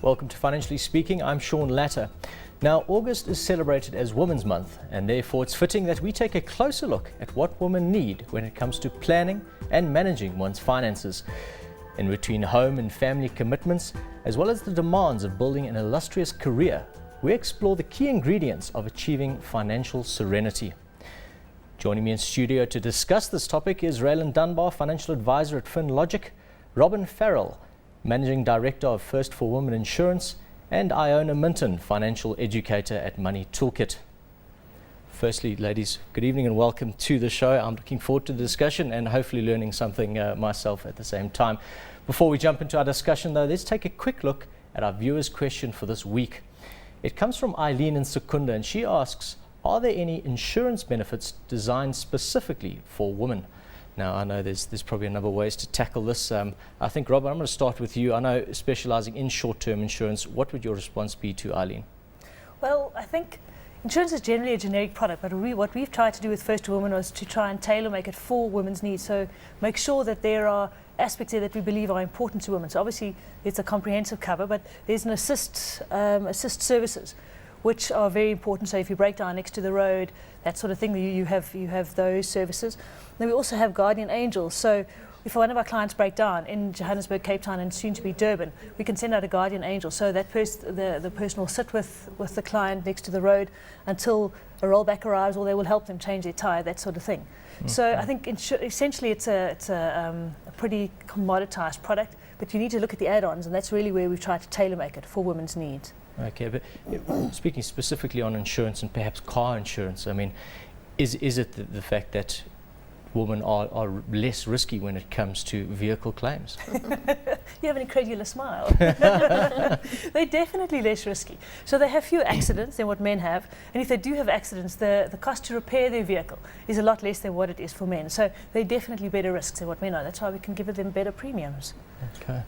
Welcome to Financially Speaking. I'm Shaun Latter. Now, August is celebrated as Women's Month, and therefore it's fitting that we take a closer look at what women need when it comes to planning and managing one's finances. In between home and family commitments, as well as the demands of building an illustrious career, we explore the key ingredients of achieving financial serenity. Joining me in studio to discuss this topic is Raylan Dunbar, Financial Advisor at FinLogic, Robin Farrell, Managing Director of First for Women Insurance, and Iona Minton, Financial Educator at Money Toolkit. Firstly, ladies, good evening and welcome to the show. I'm looking forward to the discussion and hopefully learning something myself at the same time. Before we jump into our discussion though, let's take a quick look at our viewer's question for this week. It comes from Eileen in Secunda, and she asks, are there any insurance benefits designed specifically for women? Now, I know there's probably a number of ways to tackle this. I think, Robert, I'm going to start with you. I know specializing in short-term insurance, what would your response be to Eileen? Well, I think insurance is generally a generic product, but what we've tried to do with First for Women was to try and tailor-make it for women's needs. So make sure that there are aspects there that we believe are important to women. So obviously, it's a comprehensive cover, but there's an assist services, which are very important. So if you break down next to the road, that sort of thing, you have those services. Then we also have guardian angels. So if one of our clients break down in Johannesburg, Cape Town, and soon to be Durban, we can send out a guardian angel. So that the person will sit with the client next to the road until a rollback arrives, or they will help them change their tyre, that sort of thing. Mm-hmm. So I think essentially it's a pretty commoditized product, but you need to look at the add-ons, and that's really where we've tried to tailor-make it for women's needs. Okay, but speaking specifically on insurance and perhaps car insurance, I mean, is it the fact that women are less risky when it comes to vehicle claims? You have an incredulous smile. They're definitely less risky. So they have fewer accidents than what men have, and if they do have accidents, the cost to repair their vehicle is a lot less than what it is for men. So they're definitely better risks than what men are. That's why we can give them better premiums. Okay.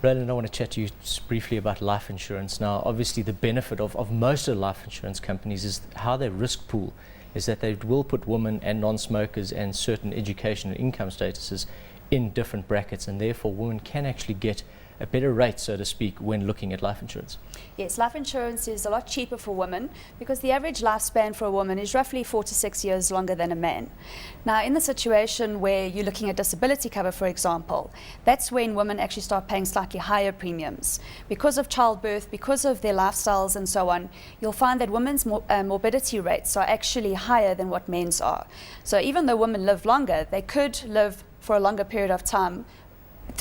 Raylan, I want to chat to you just briefly about life insurance. Now, obviously the benefit of most of the life insurance companies is how their risk pool is that they will put women and non-smokers and certain education and income statuses in different brackets, and therefore women can actually get a better rate, so to speak, when looking at life insurance. Yes, life insurance is a lot cheaper for women because the average lifespan for a woman is roughly 4 to 6 years longer than a man. Now, in the situation where you're looking at disability cover, for example, that's when women actually start paying slightly higher premiums. Because of childbirth, because of their lifestyles and so on, you'll find that women's morbidity rates are actually higher than what men's are. So even though women live longer, they could live for a longer period of time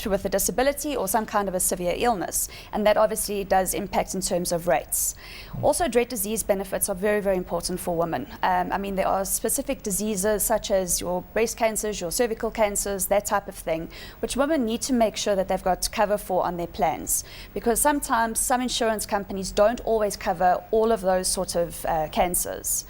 with a disability or some kind of a severe illness, and that obviously does impact in terms of rates. Also, dread disease benefits are very, very important for women. I mean, there are specific diseases such as your breast cancers, your cervical cancers, that type of thing, which women need to make sure that they've got cover for on their plans, because sometimes some insurance companies don't always cover all of those sort of cancers.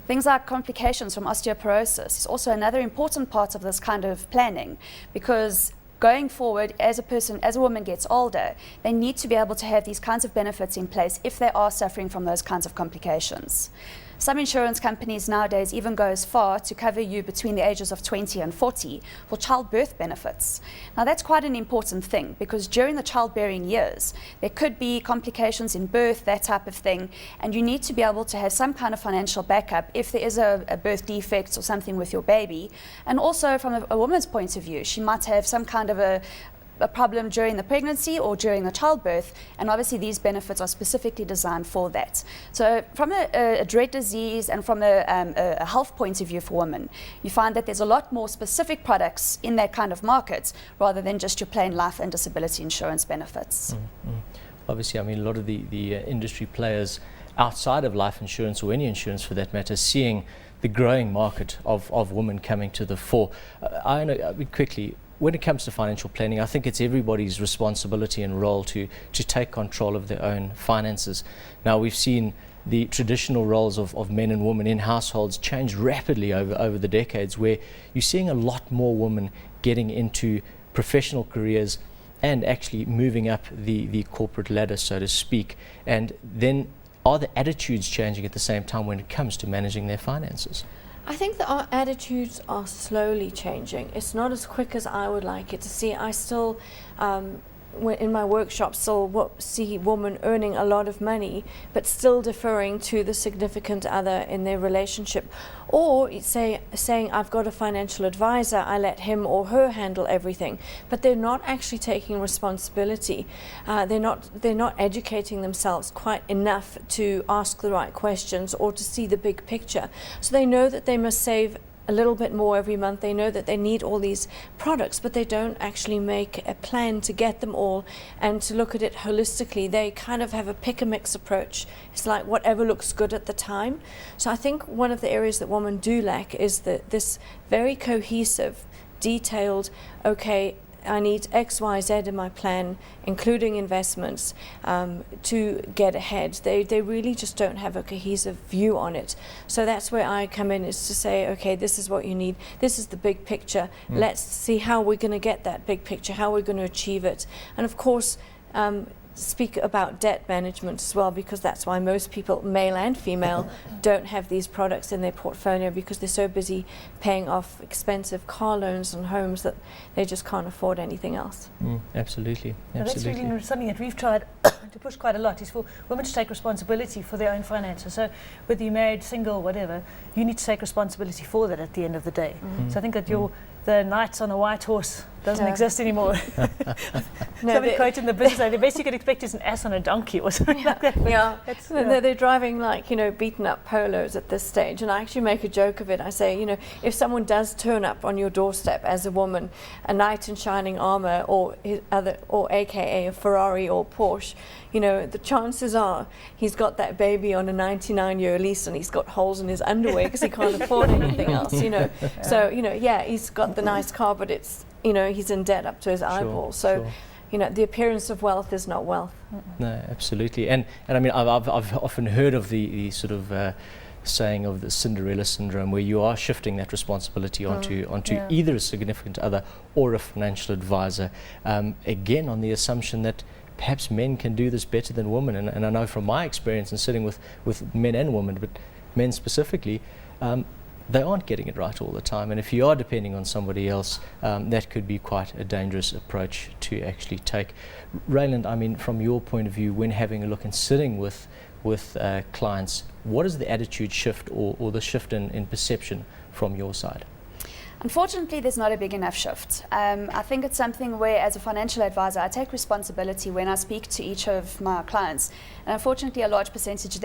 Things like complications from osteoporosis is also another important part of this kind of planning, because going forward, as a woman gets older, they need to be able to have these kinds of benefits in place if they are suffering from those kinds of complications. Some insurance companies nowadays even go as far to cover you between the ages of 20 and 40 for childbirth benefits. Now, that's quite an important thing, because during the childbearing years, there could be complications in birth, that type of thing, and you need to be able to have some kind of financial backup if there is a birth defect or something with your baby. And also from a woman's point of view, she might have some kind of a problem during the pregnancy or during the childbirth, and obviously these benefits are specifically designed for that. So from a dread disease and from a health point of view for women, you find that there's a lot more specific products in that kind of market rather than just your plain life and disability insurance benefits. Mm-hmm. Obviously, I mean, a lot of the industry players outside of life insurance, or any insurance for that matter, seeing the growing market of women coming to the fore. I know, quickly, when it comes to financial planning, I think it's everybody's responsibility and role to take control of their own finances. Now, we've seen the traditional roles of men and women in households change rapidly over the decades, where you're seeing a lot more women getting into professional careers and actually moving up the corporate ladder, so to speak. And then are the attitudes changing at the same time when it comes to managing their finances? I think that our attitudes are slowly changing. It's not as quick as I would like it to see. I still in my workshops still see women earning a lot of money but still deferring to the significant other in their relationship, or saying I've got a financial advisor, I let him or her handle everything, but they're not actually taking responsibility. They're not educating themselves quite enough to ask the right questions or to see the big picture. So they know that they must save a little bit more every month. They know that they need all these products, but they don't actually make a plan to get them all and to look at it holistically. They kind of have a pick-a-mix approach. It's like whatever looks good at the time. So I think one of the areas that women do lack is this very cohesive, detailed, okay, I need X, Y, Z in my plan, including investments, to get ahead. They really just don't have a cohesive view on it. So that's where I come in, is to say, okay, this is what you need. This is the big picture. Let's see how we're going to get that big picture, how we're going to achieve it. And of course, speak about debt management as well, because that's why most people, male and female, don't have these products in their portfolio, because they're so busy paying off expensive car loans and homes that they just can't afford anything else. Absolutely. Now that's Absolutely. really something that we've tried to push quite a lot, is for women to take responsibility for their own finances. So whether you're married, single, whatever, you need to take responsibility for that at the end of the day. So I think that the knights on a white horse doesn't exist anymore. Somebody quoted in the business, the best you could expect is an ass on a donkey or something like that. Yeah, they're driving like, beaten up polos at this stage. And I actually make a joke of it. I say, if someone does turn up on your doorstep as a woman, a knight in shining armor, or AKA a Ferrari or Porsche, the chances are he's got that baby on a 99-year lease and he's got holes in his underwear because he can't afford anything else, So, he's got the nice car, but it's, he's in debt up to his eyeballs. So, the appearance of wealth is not wealth. No, absolutely. And I mean, I've often heard of the sort of saying of the Cinderella Syndrome, where you are shifting that responsibility onto either a significant other or a financial advisor, again on the assumption that perhaps men can do this better than women. And I know from my experience in sitting with men and women, but men specifically, they aren't getting it right all the time. And if you are depending on somebody else, that could be quite a dangerous approach to actually take. Rayland, I mean, from your point of view, when having a look and sitting with clients, what is the attitude shift or the shift in perception from your side? Unfortunately, there's not a big enough shift. I think it's something where, as a financial advisor, I take responsibility when I speak to each of my clients. And unfortunately, a large percentage of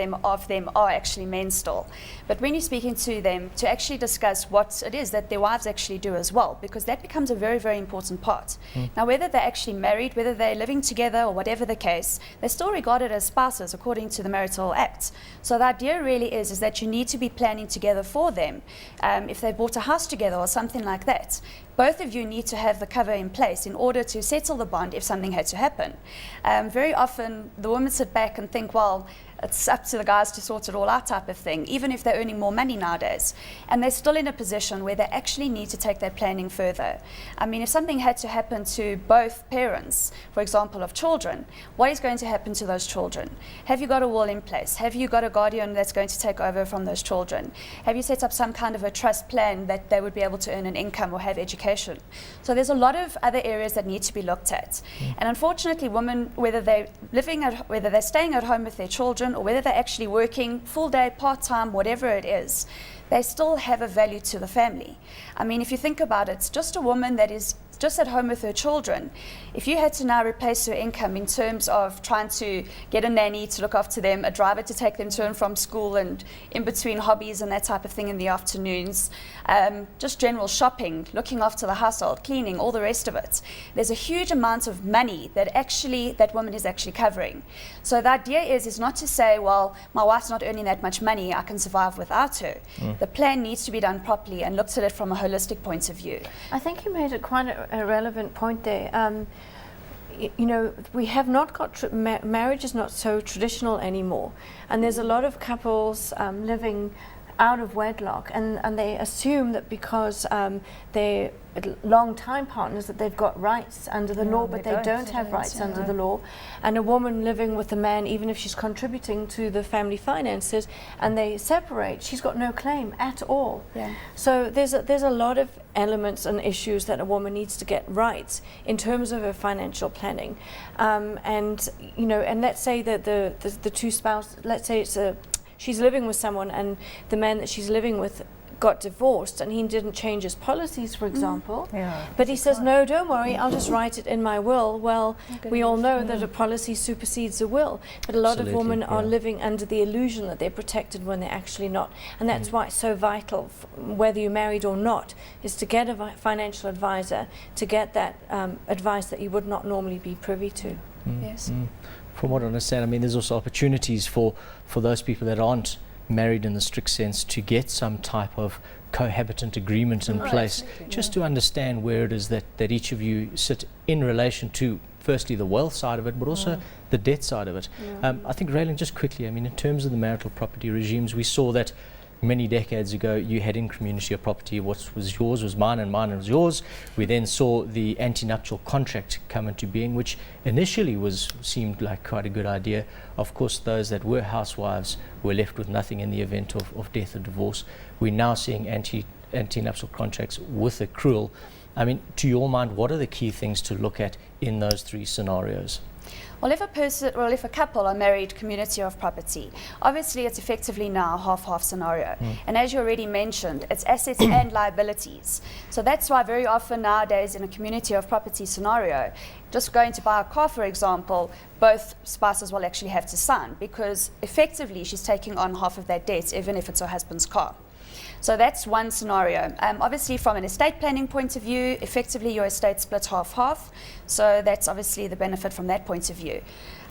them are actually men still. But when you're speaking to them, to actually discuss what it is that their wives actually do as well, because that becomes a very, very important part. Now, whether they're actually married, whether they're living together, or whatever the case, they're still regarded as spouses according to the Marital Act. So the idea really is that you need to be planning together for them. If they bought a house together or something like that, both of you need to have the cover in place in order to settle the bond if something had to happen. Very often the women sit back and think, well, it's up to the guys to sort it all out type of thing, even if they're earning more money nowadays. And they're still in a position where they actually need to take that planning further. I mean, if something had to happen to both parents, for example, of children, what is going to happen to those children? Have you got a will in place? Have you got a guardian that's going to take over from those children? Have you set up some kind of a trust plan that they would be able to earn an income or have education? So there's a lot of other areas that need to be looked at. And unfortunately, women, whether they're staying at home with their children, or whether they're actually working full day, part-time, whatever it is, they still have a value to the family. I mean, if you think about it, just a woman that is just at home with her children, if you had to now replace her income in terms of trying to get a nanny to look after them, a driver to take them to and from school, and in between hobbies and that type of thing in the afternoons, just general shopping, looking after the household, cleaning, all the rest of it, there's a huge amount of money that woman is actually covering. So the idea is not to say, well, my wife's not earning that much money, I can survive without her. The plan needs to be done properly and looked at it from a holistic point of view. I think you made it quite a relevant point there. We have not got marriage is not so traditional anymore, and there's a lot of couples living out of wedlock, and they assume that because they're long-time partners that they've got rights under the law, but they don't have rights under the law. And a woman living with a man, even if she's contributing to the family finances, and they separate, she's got no claim at all. Yeah. So there's a lot of elements and issues that a woman needs to get right in terms of her financial planning. And you know, and let's say that the two spouses, let's say she's living with someone, and the man that she's living with got divorced, and he didn't change his policies, for example. But he says, no, don't worry, I'll just write it in my will. Well, we all know that a policy supersedes a will, but a lot of women are living under the illusion that they're protected when they're actually not. And that's why it's so vital, whether you're married or not, is to get a financial advisor, to get that advice that you would not normally be privy to. Yes. From what I understand, I mean, there's also opportunities for those people that aren't married in the strict sense to get some type of cohabitant agreement in place, just to understand where it is that each of you sit in relation to, firstly, the wealth side of it, but also the debt side of it. I think, Raylan, just quickly, I mean, in terms of the marital property regimes, we saw that many decades ago you had in community of property, what was yours was mine and mine was yours. We then saw the anti-nuptial contract come into being, which initially seemed like quite a good idea. Of course, those that were housewives were left with nothing in the event of death or divorce. We're now seeing anti-nuptial contracts with accrual. I mean, to your mind, what are the key things to look at in those three scenarios? Well, if a couple are married community of property, obviously it's effectively now a half-half scenario. And as you already mentioned, it's assets and liabilities. So that's why very often nowadays in a community of property scenario, just going to buy a car, for example, both spouses will actually have to sign, because effectively she's taking on half of that debt, even if it's her husband's car. So that's one scenario. Obviously, from an estate planning point of view, effectively your estate splits half-half. So that's obviously the benefit from that point of view.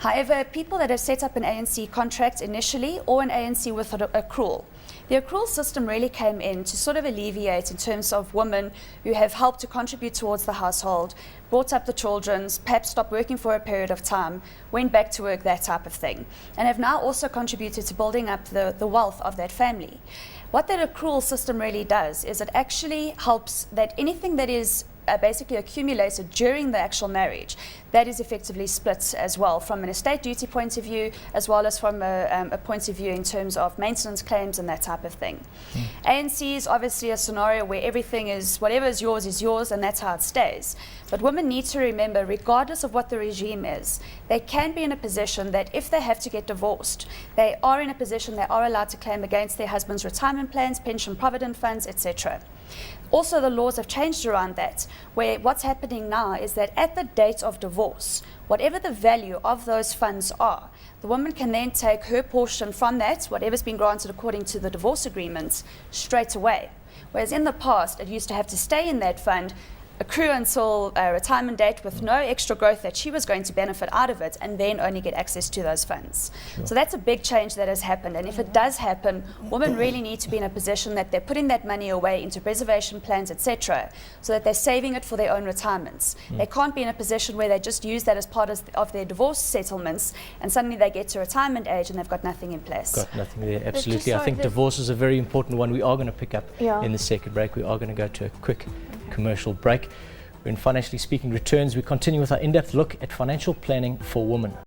However, people that have set up an ANC contract initially, or an ANC with accrual, the accrual system really came in to sort of alleviate in terms of women who have helped to contribute towards the household, brought up the children, perhaps stopped working for a period of time, went back to work, that type of thing, and have now also contributed to building up the wealth of that family. What that accrual system really does is it actually helps that anything that is basically accumulated during the actual marriage, that is effectively split as well, from an estate duty point of view, as well as from a point of view in terms of maintenance claims and that type of thing. ANC is obviously a scenario where everything is, whatever is yours, and that's how it stays. But women need to remember, regardless of what the regime is, they can be in a position that if they have to get divorced, they are in a position they are allowed to claim against their husband's retirement plans, pension provident funds, etc. Also, the laws have changed around that, where what's happening now is that at the date of divorce, whatever the value of those funds are, the woman can then take her portion from that, whatever's been granted according to the divorce agreements, straight away. Whereas in the past, it used to have to stay in that fund, accrue until a retirement date with no extra growth that she was going to benefit out of it, and then only get access to those funds. So that's a big change that has happened, and if it does happen, women really need to be in a position that they're putting that money away into preservation plans, etc., so that they're saving it for their own retirements. They can't be in a position where they just use that as part of their divorce settlements, and suddenly they get to retirement age and they've got nothing in place. Got nothing there, absolutely. I think divorce is a very important one. We are going to pick up in the second break. We are going to go to a quick commercial break. When Financially Speaking returns, we continue with our in-depth look at financial planning for women.